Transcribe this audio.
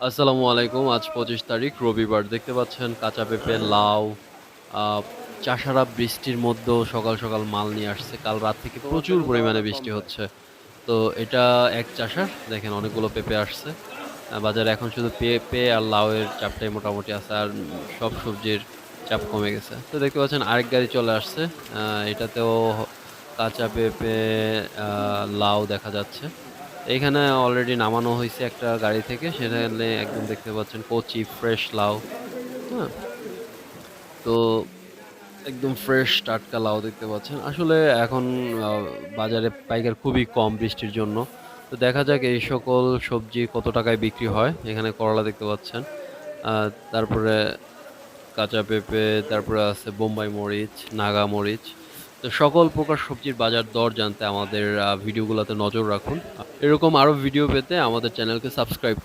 আসসালামু আলাইকুম। আজ ২৫ তারিখ রবিবার। দেখতে পাচ্ছেন কাঁচা পেঁপে, লাউ, আ চাষাঢ়া বৃষ্টির মধ্যেও সকাল, সকাল মাল নিয়ে আসছে। কাল রাত থেকে তোমার প্রচুর বেতন পরিমাণে চাওয়াটা কম বৃষ্টি যায়। হচ্ছে। তো এটা এক চাষার দেখেন অনেকগুলো পেঁপে আসছে। বাজারে এখন শুধু পেঁপে আর লাউয়ের চাপটাই মোটামুটি আছে। আর সব সবজির চাপ কমে গেছে। তো দেখতে পাচ্ছেন আরেক গাড়ি চলে আসছে। আ এটাতেও কাঁচা পেঁপে, আ লাউ দেখা যাচ্ছে। এইখানে অলরেডি নামানো হইছে একটা গাড়ি থেকে। সেখানে একদম দেখতে পাচ্ছেন কচি ফ্রেশ লাউ, হ্যাঁ? তো একদম ফ্রেশ টাটকা লাউ দেখতে পাচ্ছেন। আসলে এখন আ বাজারে পাইকার খুবই কম বৃষ্টির জন্য। তো দেখা যাক এই সকল সবজি কত টাকায় বিক্রি হয়। এখানে করলা দেখতে পাচ্ছেন। আ তারপরে কাঁচা পেঁপে, তারপরে আছে বোম্বাই মরিচ, নাগা মরিচ। তো সকল প্রকার সবজির বাজার দর জানতে আমাদের ভিডিওগুলাতে নজর রাখুন। এরকম আরো ভিডিও পেতে আমাদের চ্যানেলকে সাবস্ক্রাইব করুন।